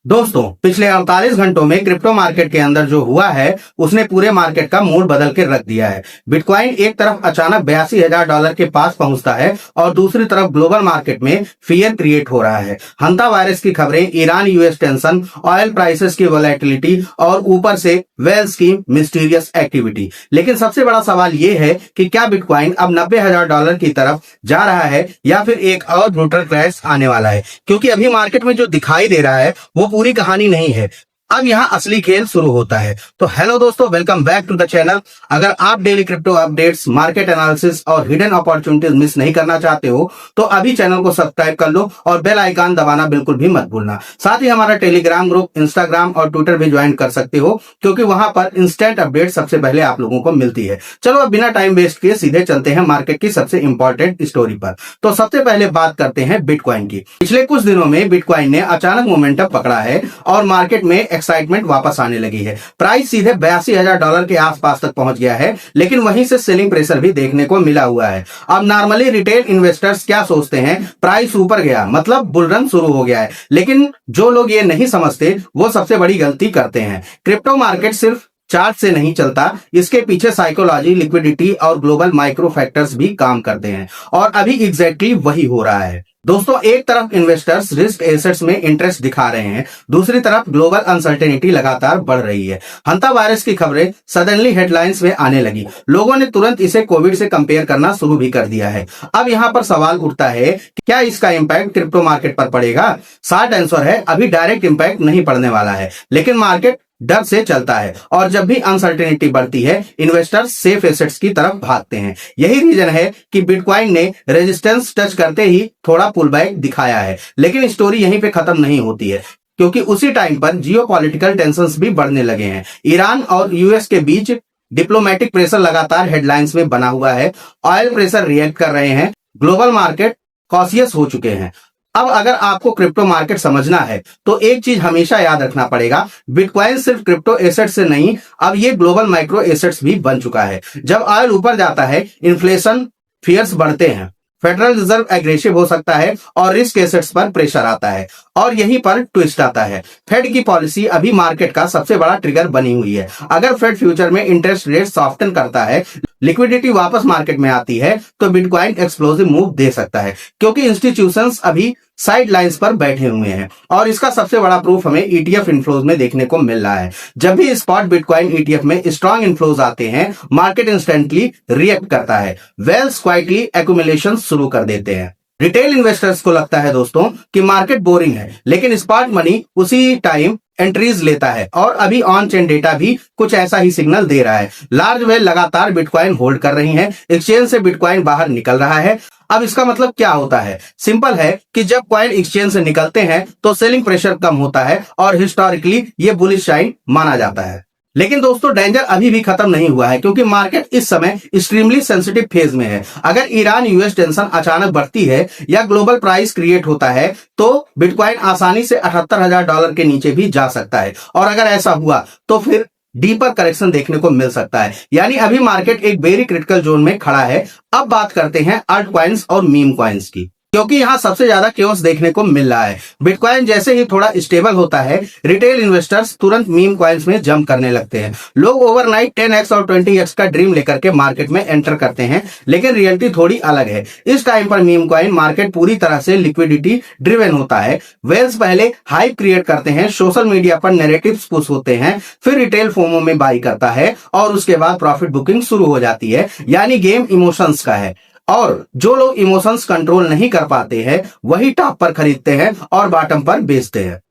दोस्तों, पिछले 48 घंटों में क्रिप्टो मार्केट के अंदर जो हुआ है उसने पूरे मार्केट का मूड बदल के रख दिया है। बिटकॉइन एक तरफ अचानक $82,000 के पास पहुंचता है और दूसरी तरफ ग्लोबल मार्केट में फियर क्रिएट हो रहा है। हंता वायरस की खबरें, Iran US tension, oil prices की वोलेटिलिटी और ऊपर से वेल्स की मिस्टीरियस एक्टिविटी। लेकिन सबसे बड़ा सवाल ये है कि क्या बिटकॉइन अब $90,000 की तरफ जा रहा है या फिर एक और ब्रूटल क्रैश आने वाला है? क्योंकि अभी मार्केट में जो दिखाई दे रहा है वो पूरी कहानी नहीं है। अब यहाँ असली खेल शुरू होता है। तो हेलो दोस्तों, welcome back to the channel. अगर आप daily crypto updates, market analysis और हिडन अपॉर्चुनिटीज मिस नहीं करना चाहते हो तो अभी चैनल को सब्सक्राइब कर लो और बेल आइकन दबाना बिल्कुल भी मत भूलना। साथ ही हमारा टेलीग्राम ग्रुप, इंस्टाग्राम और ट्विटर भी ज्वाइन कर सकते हो क्योंकि वहां पर इंस्टेंट अपडेट सबसे पहले आप लोगों को मिलती है। चलो अब बिना टाइम वेस्ट किए सीधे चलते हैं मार्केट की सबसे इंपॉर्टेंट स्टोरी पर। तो सबसे पहले बात करते हैं बिटकॉइन की। पिछले कुछ दिनों में बिटकॉइन ने अचानक मोमेंटम पकड़ा है और मार्केट में एक्साइटमेंट वापस आने लगी है। प्राइस सीधे $82,000 के आसपास तक पहुंच गया है, लेकिन वहीं से सेलिंग प्रेशर भी देखने को मिला हुआ है। अब नॉर्मली रिटेल इन्वेस्टर्स क्या सोचते हैं, प्राइस ऊपर गया मतलब बुल रन शुरू हो गया है। लेकिन जो लोग ये नहीं समझते वो सबसे बड़ी गलती करते हैं। क्रिप्टो मार्केट सिर्फ चार्ट से नहीं चलता, इसके पीछे साइकोलॉजी, लिक्विडिटी और ग्लोबल माइक्रो फैक्टर्स भी काम करते हैं और अभी एग्जैक्टली वही हो रहा है। दोस्तों, एक तरफ इन्वेस्टर्स रिस्क एसेट्स में इंटरेस्ट दिखा रहे हैं, दूसरी तरफ ग्लोबल अनसर्टेनिटी लगातार बढ़ रही है। हंता वायरस की खबरें सडनली हेडलाइंस में आने लगी। लोगों ने तुरंत इसे कोविड से कंपेयर करना शुरू भी कर दिया है। अब यहाँ पर सवाल उठता है कि क्या इसका इंपैक्ट क्रिप्टो मार्केट पर पड़ेगा? शॉर्ट आंसर है, अभी डायरेक्ट इंपैक्ट नहीं पड़ने वाला है, लेकिन मार्केट डर से चलता है और जब भी अनसर्टेनिटी बढ़ती है इन्वेस्टर्स सेफ एसेट्स की तरफ भागते हैं। यही रीजन है कि बिटकॉइन ने रेजिस्टेंस टच करते ही थोड़ा पुल बैक दिखाया है। लेकिन स्टोरी यहीं पे खत्म नहीं होती है, क्योंकि उसी टाइम पर जियोपॉलिटिकल टेंशंस भी बढ़ने लगे हैं। ईरान और यूएस के बीच डिप्लोमेटिक प्रेशर लगातार हेडलाइंस में बना हुआ है। ऑयल प्रेशर रिएक्ट कर रहे हैं, ग्लोबल मार्केट कॉशियस हो चुके हैं। अब अगर आपको क्रिप्टो मार्केट समझना है तो एक चीज हमेशा याद रखना पड़ेगा, बिटकॉइन सिर्फ क्रिप्टो एसेट से नहीं, अब ये ग्लोबल माइक्रो एसेट्स भी बन चुका है। जब ऑयल ऊपर जाता है, इन्फ्लेशन फियर्स बढ़ते हैं, फेडरल रिजर्व एग्रेसिव हो सकता है और रिस्क एसेट्स पर प्रेशर आता है। और यहीं पर ट्विस्ट आता है। फेड की पॉलिसी अभी मार्केट का सबसे बड़ा ट्रिगर बनी हुई है। अगर फेड फ्यूचर में इंटरेस्ट रेट सॉफ्टन करता है, लिक्विडिटी वापस मार्केट में आती है तो बिटकॉइन एक्सप्लोसिव मूव दे सकता है, क्योंकि इंस्टीट्यूशंस अभी साइड लाइन्स पर बैठे हुए हैं। और इसका सबसे बड़ा प्रूफ हमें ईटीएफ इनफ्लोज में देखने को मिल रहा है। जब भी स्पॉट बिटकॉइन ईटीएफ में स्ट्रॉन्ग इनफ्लोज आते हैं, मार्केट इंस्टेंटली रिएक्ट करता है, वेल्स क्वाइटली एक्यूमुलेशन शुरू कर देते हैं। रिटेल इन्वेस्टर्स को लगता है दोस्तों कि मार्केट बोरिंग है, लेकिन स्पॉट मनी उसी टाइम एंट्रीज लेता है और अभी ऑन चेन डेटा भी कुछ ऐसा ही सिग्नल दे रहा है। लार्ज वेल लगातार बिटकॉइन होल्ड कर रही हैं, एक्सचेंज से बिटकॉइन बाहर निकल रहा है। अब इसका मतलब क्या होता है? सिंपल है कि जब कॉइन एक्सचेंज से निकलते हैं तो सेलिंग प्रेशर कम होता है और हिस्टोरिकली ये बुलिश साइन माना जाता है। लेकिन दोस्तों, डेंजर अभी भी खत्म नहीं हुआ है, क्योंकि मार्केट इस समय एक्सट्रीमली सेंसिटिव फेज में है। अगर ईरान यूएस टेंशन अचानक बढ़ती है या ग्लोबल प्राइस क्रिएट होता है तो बिटकॉइन आसानी से $78,000 के नीचे भी जा सकता है। और अगर ऐसा हुआ तो फिर डीपर करेक्शन देखने को मिल सकता है। यानी अभी मार्केट एक वेरी क्रिटिकल जोन में खड़ा है। अब बात करते हैं अल्ट कॉइन्स और मीम कॉइन्स की, क्योंकि यहाँ सबसे ज्यादा केओस देखने को मिल रहा है। बिटकॉइन जैसे ही थोड़ा स्टेबल होता है, रिटेल इन्वेस्टर्स तुरंत मीम कॉइन्स में जंप करने लगते हैं। लोग ओवरनाइट 10x और 20x का ड्रीम लेकर के मार्केट में एंटर करते हैं, लेकिन रियलिटी थोड़ी अलग है। इस टाइम पर मीम कॉइन मार्केट पूरी तरह से लिक्विडिटी ड्रिवन होता है। वेल्स पहले हाइप क्रिएट करते हैं, सोशल मीडिया पर नैरेटिव्स पुश होते हैं, फिर रिटेल फोमो में बाई करता है और उसके बाद प्रॉफिट बुकिंग शुरू हो जाती है। यानी गेम इमोशंस का है और जो लोग इमोशंस कंट्रोल नहीं कर पाते हैं वही टॉप पर खरीदते हैं और बॉटम पर बेचते हैं।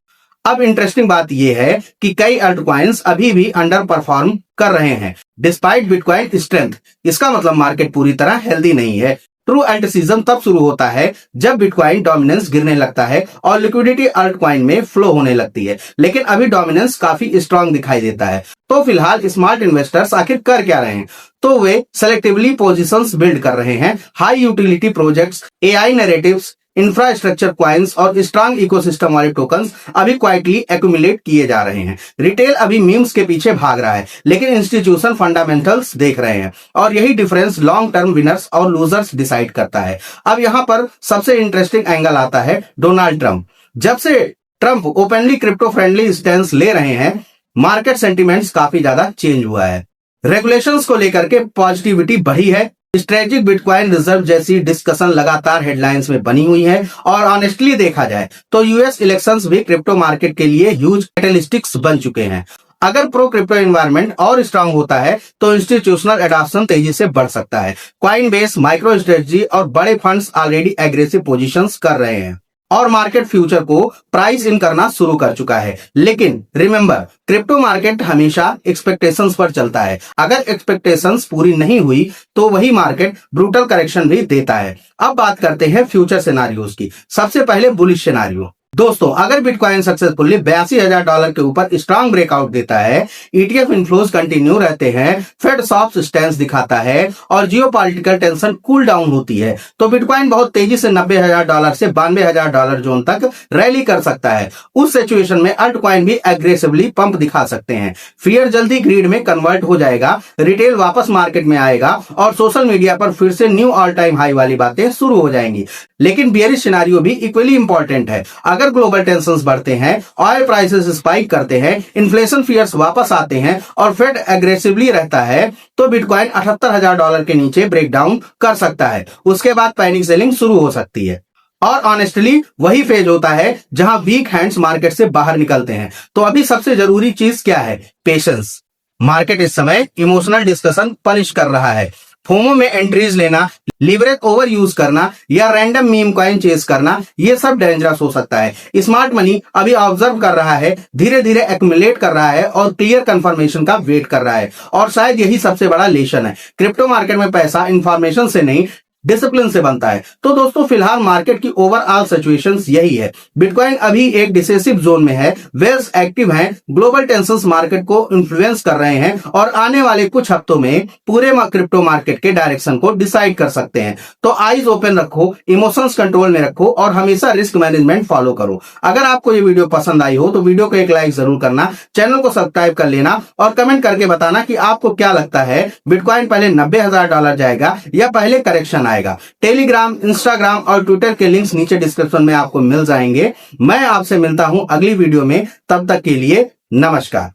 अब इंटरेस्टिंग बात यह है कि कई अल्ट कॉइन्स अभी भी अंडर परफॉर्म कर रहे हैं डिस्पाइट बिटकॉइन स्ट्रेंथ। इसका मतलब मार्केट पूरी तरह हेल्दी नहीं है। ट्रू एल्टिसिज्म तब शुरू होता है जब बिटकॉइन डोमिनेंस गिरने लगता है और लिक्विडिटी अल्ट कॉइन में फ्लो होने लगती है। लेकिन अभी डोमिनेंस काफी स्ट्रांग दिखाई देता है। तो फिलहाल स्मार्ट इन्वेस्टर्स आखिर कर क्या रहे हैं? तो वे सेलेक्टिवली पोजीशंस बिल्ड कर रहे हैं। High utility projects, AI narratives, infrastructure coins और स्ट्रांग इकोसिस्टम वाले टोकन्स अभी क्वाइटली एक्यूमुलेट किए जा रहे हैं। रिटेल अभी मीम्स के पीछे भाग रहा है, लेकिन इंस्टीट्यूशन फंडामेंटल्स देख रहे हैं और यही डिफरेंस लॉन्ग टर्म विनर्स और लूजर्स डिसाइड करता है। अब यहाँ पर सबसे इंटरेस्टिंग एंगल आता है डोनाल्ड ट्रंप। जब से Trump openly crypto friendly stance ले रहे हैं, मार्केट सेंटिमेंट्स काफी ज्यादा चेंज हुआ है। रेगुलेशंस को लेकर के पॉजिटिविटी बढ़ी है। स्ट्रेटेजिक बिटकॉइन रिजर्व जैसी डिस्कशन लगातार हेडलाइंस में बनी हुई है और ऑनेस्टली देखा जाए तो यूएस इलेक्शंस भी क्रिप्टो मार्केट के लिए ह्यूज कैटलिस्टिक्स बन चुके हैं। अगर प्रो क्रिप्टो एनवायरनमेंट और स्ट्रांग होता है तो इंस्टीट्यूशनल एडॉप्शन तेजी से बढ़ सकता है। कॉइनबेस, माइक्रो स्ट्रेटजी और बड़े फंड्स ऑलरेडी एग्रेसिव पोजीशंस कर रहे हैं और मार्केट फ्यूचर को प्राइस इन करना शुरू कर चुका है। लेकिन रिमेंबर, क्रिप्टो मार्केट हमेशा एक्सपेक्टेशंस पर चलता है। अगर एक्सपेक्टेशंस पूरी नहीं हुई तो वही मार्केट ब्रूटल करेक्शन भी देता है। अब बात करते हैं फ्यूचर सिनारियोज की। सबसे पहले बुलिश सिनारियो। दोस्तों, अगर बिटकॉइन सक्सेसफुली $82,000 के ऊपर स्ट्रांग ब्रेकआउट देता है, ईटीएफ इनफ्लोज कंटिन्यू रहते हैं, फेड सॉफ्ट स्टैंस दिखाता है और जियोपॉलिटिकल टेंशन कूल डाउन होती है, तो बिटकॉइन बहुत तेजी से $90,000 से $92,000 जोन तक रैली कर सकता है। उस सिचुएशन में अल्ट कॉइन भी एग्रेसिवली पंप दिखा सकते हैं। फियर जल्दी ग्रीड में कन्वर्ट हो जाएगा, रिटेल वापस मार्केट में आएगा और सोशल मीडिया पर फिर से न्यू ऑल टाइम हाई वाली बातें शुरू हो जाएंगी। लेकिन बियरिश सिनारियो भी इक्वली इंपॉर्टेंट है। अगर ग्लोबल टेंशंस बढ़ते हैं, ऑयल प्राइसेस स्पाइक करते हैं, इन्फ्लेशन फियर्स वापस आते हैं और फेड एग्रेसिवली रहता है, तो बिटकॉइन $78,000 के नीचे ब्रेक डाउन कर सकता है। उसके बाद पैनिक सेलिंग शुरू हो सकती है और ऑनेस्टली वही फेज होता है जहां वीक हैंड्स मार्केट से बाहर निकलते हैं। तो अभी सबसे जरूरी चीज क्या है? पेशेंस। मार्केट इस समय इमोशनल डिस्कशन पनिश कर रहा है। फोमो में एंट्रीज लेना, लिवरेज ओवर यूज करना या रैंडम मीम कॉइन चेस करना, ये सब डेंजरस हो सकता है। स्मार्ट मनी अभी ऑब्जर्व कर रहा है, धीरे धीरे एक्युमुलेट कर रहा है और क्लियर कंफर्मेशन का वेट कर रहा है। और शायद यही सबसे बड़ा लेसन है। क्रिप्टो मार्केट में पैसा इंफॉर्मेशन से नहीं, डिसिप्लिन से बनता है। तो दोस्तों, फिलहाल मार्केट की ओवरऑल सिचुएशंस यही है। बिटकॉइन अभी एक डिसेसिव जोन में है, वेल्स एक्टिव हैं, ग्लोबल टेंशंस मार्केट को इन्फ्लुएंस कर रहे हैं और आने वाले कुछ हफ्तों में पूरे क्रिप्टो मार्केट के डायरेक्शन को डिसाइड कर सकते हैं। तो आईज ओपन रखो, इमोशंस कंट्रोल में रखो और हमेशा रिस्क मैनेजमेंट फॉलो करो। अगर आपको ये वीडियो पसंद आई हो तो वीडियो को एक लाइक जरूर करना, चैनल को सब्सक्राइब कर लेना और कमेंट करके बताना कि आपको क्या लगता है, बिटकॉइन पहले $90,000 जाएगा या पहले करेक्शन आएगा। टेलीग्राम, इंस्टाग्राम और ट्विटर के लिंक्स नीचे डिस्क्रिप्शन में आपको मिल जाएंगे। मैं आपसे मिलता हूं अगली वीडियो में, तब तक के लिए नमस्कार।